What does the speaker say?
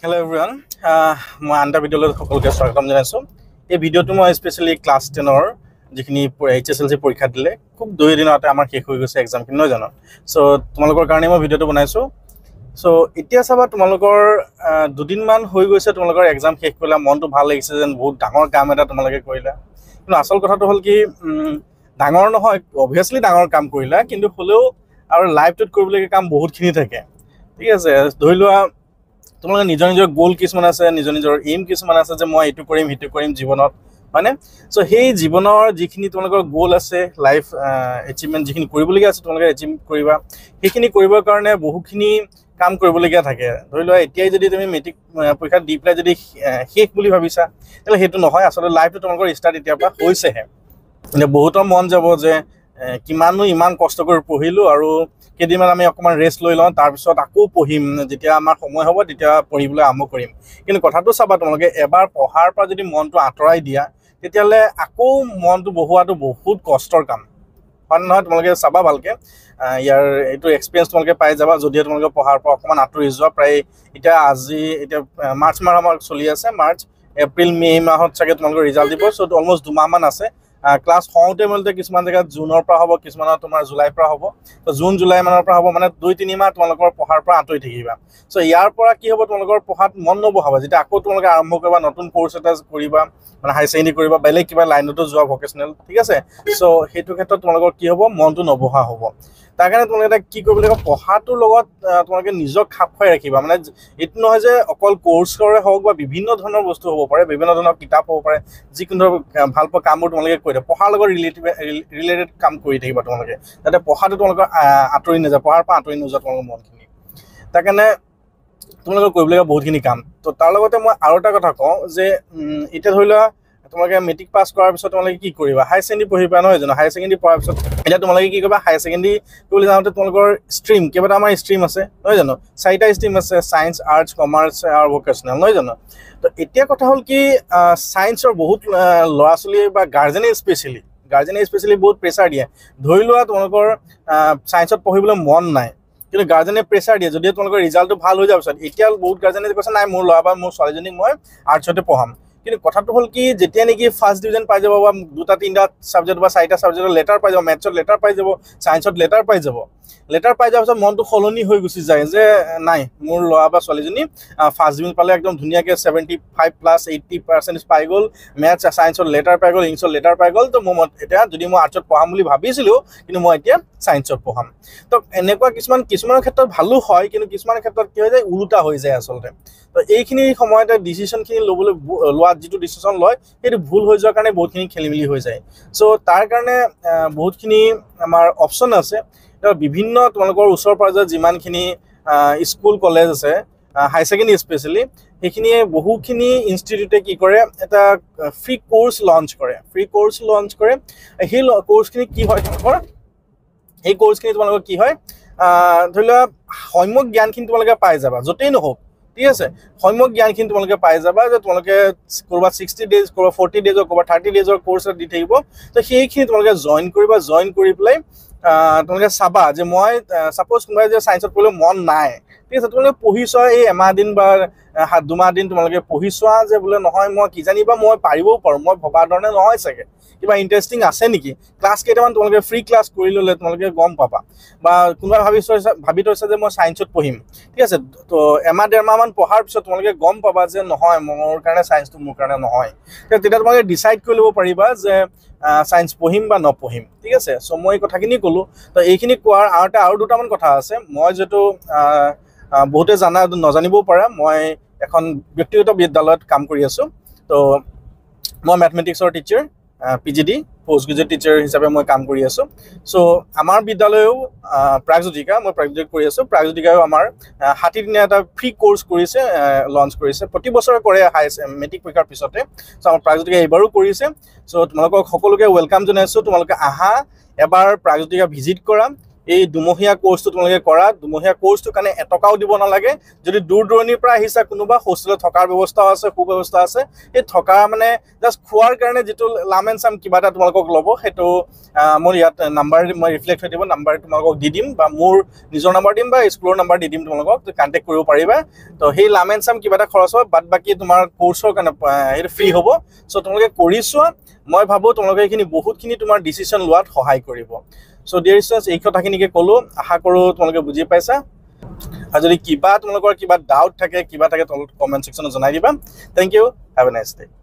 Hello everyone. মই আনটা ভিডিঅ'লৈ সকলোকে স্বাগতম জনাইছোঁ। এই ভিডিঅ'টো মই স্পেচিয়েলি ক্লাছ 10ৰ যিখিনি HSLC পৰীক্ষা দিলে খুব 2 দিনতে আমাৰ শেষ হৈ গৈছে এক্সামখিনি নহয় জানো। সো তোমালোকৰ কাৰণে মই ভিডিঅ'টো বনাইছোঁ। সো এতিয়া চাবা তোমালোকৰ 2 দিনমান হৈ গৈছে তোমালোকৰ এক্সাম শেষ কৰিলা, মনটো ভাল লাগিছে যেন বহুত ডাঙৰ কাম এটা তোমালোকে কৰিলা। কিন্তু আচল কথাটো হ'ল কি ডাঙৰ নহয়, অবভিয়াছলি ডাঙৰ কাম কৰিলা, কিন্তু হ'লেও আৰু লাইফটোত কৰিবলগীয়া কাম বহুতখিনি থাকে। ঠিক আছে, ধৰি লোৱা তোমালোকৰ নিজৰ গোল কিছুমান আছে, নিজৰ এইম কিছুমান আছে যে মই এইটো কৰিম সেইটো কৰিম জীৱনত, হয়নে? সো সেই জীৱনৰ যিখিনি তোমালোকৰ গোল আছে, লাইফ এচিভমেণ্ট যিখিনি কৰিবলগীয়া আছে তোমালোকে এচিভ কৰিবা। সেইখিনি কৰিবৰ কাৰণে বহুখিনি কাম কৰিবলগীয়া থাকে। ধৰি লোৱা এতিয়াই যদি তুমি মেট্ৰিক পৰীক্ষা দি পেলাই যদি শেষ বুলি ভাবিছা, তেতিয়াহ'লে সেইটো নহয়। আচলতে লাইফটো তোমালোকৰ ষ্টাৰ্ট এতিয়াৰ পৰা হৈছেহে। বহুতৰ মন যাব যে কিমানো ইমান কষ্ট কৰি পঢ়িলোঁ আৰু কেইদিনমান আমি অকণমান ৰেষ্ট লৈ লওঁ, তাৰপিছত আকৌ পঢ়িম, যেতিয়া আমাৰ সময় হ'ব তেতিয়া পঢ়িবলৈ আৰম্ভ কৰিম। কিন্তু কথাটো চাবা, তোমালোকে এবাৰ পঢ়াৰ পৰা যদি মনটো আঁতৰাই দিয়া তেতিয়াহ'লে আকৌ মনটো বহোৱাটো বহুত কষ্টৰ কাম, হয় নহয়? তোমালোকে চাবা ভালকৈ, ইয়াৰ এইটো এক্সপিৰিয়েঞ্চ তোমালোকে পাই যাবা যদিহে তোমালোকে পঢ়াৰ পৰা অকণমান আঁতৰি যোৱা। প্ৰায় এতিয়া মাৰ্চ মাহ আমাৰ চলি আছে, মাৰ্চ এপ্ৰিল মে মাহত চাগে তোমালোকৰ ৰিজাল্ট দিব। চ' অলমষ্ট 2 মাহমান আছে। ক্লাছ হওঁতে মেলোতে কিছুমান জেগাত জুনৰ পৰা হ'ব, কিছুমানত তোমাৰ জুলাইৰ পৰা হ'ব। তো জুন জুলাই মানৰ পৰা হ'ব, মানে 2-3 মাহ তোমালোকৰ পঢ়াৰ পৰা আঁতৰি থাকিবা। চ' ইয়াৰ পৰা কি হ'ব, তোমালোকৰ পঢ়াত মন নবহাবা। যেতিয়া আকৌ তোমালোকে আৰম্ভ কৰিবা, নতুন কৰ্চ এটা কৰিবা, মানে হাই ছেকেণ্ডেৰী কৰিবা, বেলেগ কিবা লাইনতো যোৱা ভকেশ্যনেল, ঠিক আছে। চ' সেইটো ক্ষেত্ৰত তোমালোকৰ কি হ'ব, মনটো নবহা হ'ব। তাৰ কাৰণে তোমালোকে এটা কি কৰিব লাগিব, পঢ়াটোৰ লগত তোমালোকে নিজক খাপ খুৱাই ৰাখিবা। মানে এইটো নহয় যে অকল কৰ্চৰে হওক বা বিভিন্ন ধৰণৰ বস্তু হ'ব পাৰে, বিভিন্ন ধৰণৰ কিতাপ হ'ব পাৰে, যিকোনো ভাল পোৱা কামবোৰ তোমালোকে কৰি দিয়া। পঢ়াৰ লগত ৰিলেটেড কাম কৰি থাকিবা তোমালোকে, যাতে পঢ়াটো তোমালোকৰ আঁতৰি নাযায়, পঢ়াৰ পৰা আঁতৰি নোযোৱা তোমালোকৰ মনখিনি। তাৰ কাৰণে তোমালোকে কৰিবলগীয়া বহুতখিনি কাম। তো তাৰ লগতে মই আৰু এটা কথা কওঁ যে এতিয়া ধৰি লোৱা তোমালোকে মেট্ৰিক পাছ কৰাৰ পিছত তোমালোকে কি কৰিবা, হাই ছেকেণ্ডেৰী পঢ়িবা নহয় জানো। হাই ছেকেণ্ডেৰী পঢ়াৰ পিছত এতিয়া তোমালোকে কি কৰিবা, হাই ছেকেণ্ডেৰী কৰিবলৈ যাওঁতে তোমালোকৰ ষ্ট্ৰীম কেইবাটা আমাৰ ষ্ট্ৰীম আছে নহয় জানো, 4টা ষ্ট্ৰীম আছে, ছায়েন্স, আৰ্টছ, কমাৰ্চ আৰু ভকেশ্যনেল, নহয় জানো। তো এতিয়া কথা হ'ল কি, ছায়েন্সৰ বহুত ল'ৰা ছোৱালী বা গাৰ্জেনে স্পেচিয়েলি বহুত প্ৰেছাৰ দিয়ে। ধৰি লোৱা তোমালোকৰ ছায়েন্সত পঢ়িবলৈ মন নাই, কিন্তু গাৰ্জেনে প্ৰেছাৰ দিয়ে যদিও তোমালোকৰ ৰিজাল্টটো ভাল হৈ যোৱাৰ পিছত। এতিয়া বহুত গাৰ্জেনে কৈছে নাই, মোৰ ল'ৰা বা মোৰ ছোৱালীজনীক মই আৰ্টছতে পঢ়াম। কিন্তু কথাটো হ'ল কি, যেতিয়া নেকি ফাৰ্ষ্ট ডিভিজন পাই যাব বা 2-3টা ছাবজেক্ট বা 4টা ছাবজেক্টত লেটাৰ পাই যাব, মেথছত লেটাৰ পাই যাব, ছায়েন্সত লেটাৰ পাই যাব, লেটাৰ পাই যোৱাৰ পিছত মনটো সলনি হৈ গুচি যায় যে নাই, মোৰ ল'ৰা বা ছোৱালীজনী ফাৰ্ষ্ট ডিভিজন পালে, একদম ধুনীয়াকৈ 75+ 80% পাই গ'ল, মেথছ ছায়েন্সত লেটাৰ পাই গ'ল, ইংলিছত লেটাৰ পাই গ'ল। তো মোৰ এতিয়া যদি মই আৰ্টছত পঢ়াম বুলি ভাবিছিলোঁ, কিন্তু মই এতিয়া ছায়েন্সত পঢ়াম। তো এনেকুৱা কিছুমানৰ ক্ষেত্ৰত ভালো হয়, কিন্তু কিছুমানৰ ক্ষেত্ৰত কি হৈ যায়, ওলোটা হৈ যায় আচলতে। তো এইখিনি সময়তে ডিচিশ্যনখিনি লোৱাত যিটো ডিচিশ্যন লয় সেইটো ভুল হৈ যোৱাৰ কাৰণে বহুতখিনি খেলি মেলি হৈ যায়। চ' তাৰ কাৰণে বহুতখিনি আমাৰ অপশ্যন আছে। বিভিন্ন তোমালোকৰ ওচৰ পাজৰে যিমানখিনি স্কুল কলেজ আছে, হাই ছেকেণ্ডেৰী স্পেচিয়েলি, সেইখিনিয়ে বহুখিনি ইনষ্টিটিউটে কি কৰে, এটা ফ্ৰী কোৰ্চ লঞ্চ কৰে। সেই কোৰ্চখিনি কি হয় তোমালোকৰ, সেই কোৰ্চখিনি তোমালোকৰ কি হয়, ধৰি লোৱা সম্যক জ্ঞানখিনি তোমালোকে পাই যাবা য'তেই নহওক, ঠিক আছে। সম্যক জ্ঞানখিনি তোমালোকে পাই যাবা যে তোমালোকে ক'ৰবাত 60 ডেজ, ক'ৰবাত 40 ডেজৰ, ক'ৰবাত 30 ডেজৰ কোৰ্চ এটা দি থাকিব। তো সেইখিনি তোমালোকে জইন কৰিবা। জইন কৰি পেলাই তোমালোকে চাবা যে মই ছাপ'জ কোনোবাই যে ছায়েন্সত পঢ়িবলৈ মন নাই, ঠিক আছে, তোমালোকে পঢ়ি চোৱা। এই এমাহ দিন বা 2 মাহ দিন তোমালোকে পঢ়ি চোৱা যে বোলে নহয়, মই কিজানিবা মই পাৰিবও পাৰোঁ, মই ভবাৰ ধৰণে নহয় চাগে, কিবা ইণ্টাৰেষ্টিং আছে নেকি। ক্লাছ কেইটামান তোমালোকে ফ্ৰী ক্লাছ কৰি ল'লে তোমালোকে গম পাবা। বা কোনোবাই ভাবি থৈছে যে মই ছায়েন্সত পঢ়িম, ঠিক আছে। তো 1-1.5 মাহমান পঢ়াৰ পিছত তোমালোকে গম পাবা যে নহয়, মোৰ কাৰণে ছায়েন্সটো মোৰ কাৰণে নহয়। তেতিয়া তোমালোকে ডিচাইড কৰি ল'ব পাৰিবা যে ছায়েন্স পঢ়িম বা নপঢ়িম, ঠিক আছে। চ' মই এই কথাখিনি ক'লোঁ। তো এইখিনি কোৱাৰ আৰু 2টামান কথা আছে। মই যিহেতু বহুতে নজানিবও পাৰে, মই এখন ব্যক্তিগত বিদ্যালয়ত কাম কৰি আছোঁ। তো মই মেথমেটিক্সৰ teacher, PGD post graduate teacher হিচাপে মই কাম কৰি আছোঁ। চ' আমাৰ বিদ্যালয়েও প্ৰাগজ্যোতিকা, মই প্ৰাগজ্যোতিক কৰি আছোঁ। প্ৰাগজ্যোতিকায়ো আমাৰ 60 দিনীয়া এটা ফ্ৰী কোৰ্চ কৰিছে, লঞ্চ কৰিছে। প্ৰতি বছৰে কৰে মেট্ৰিক পৰীক্ষাৰ পিছতে। চ' আমাৰ প্ৰাগজ্যোতিকা এইবাৰো কৰিছে। চ' তোমালোকক সকলোকে ৱেলকাম জনাইছোঁ। তোমালোকে আহা, এবাৰ প্ৰাগজ্যোতিকা ভিজিট কৰা। এই দুমহীয়া কোৰ্সটো তোমালোকে কৰা দুমহীয়া কোৰ্সটো কাৰণে এটকাও দিব নালাগে যদি দূৰ দূৰণিৰ পৰা আহিছা কোনোবা হোষ্টেলত থকাৰ ব্যৱস্থা আছে সুব্যৱস্থা আছে এই থকা মানে জাস্ট খোৱাৰ কাৰণে যেটো লামেন সাম কিবা এটা তোমালোকক ল'ব হেতু মোৰ ইয়াত নাম্বাৰ মই ৰিফ্লেক্ট হৈ দিব নাম্বাৰ তোমালোকক দি দিম বা মোৰ নিজৰ নাম্বাৰ দিম বা স্কুলৰ নাম্বাৰ দি দিম তোমালোকক কন্টাক্ট কৰিব পাৰিবা তো সেই লামেন সাম কিবা এটা খৰচ হয় বাদ বাকি তোমাৰ কোৰ্সৰ কাৰণে এটা ফ্ৰী হ'ব সো তোমালোকে কৰিছোৱা মই ভাবো তোমালোকে এইখিনি বহুতখিনি তোমাৰ ডিসিশন লোৱাত সহায় কৰিব সো ডিয়াৰ ষ্টুডেণ্টছ এই কথাখিনিকে ক'লো আশা কৰো তোমালোকে বুজি পাইছা আৰু যদি কিবা তোমালোকৰ কিবা ডাউট থাকে কিবা থাকে তলত কমেন্ট সেকশনত জনাই দিবা thank you have a nice day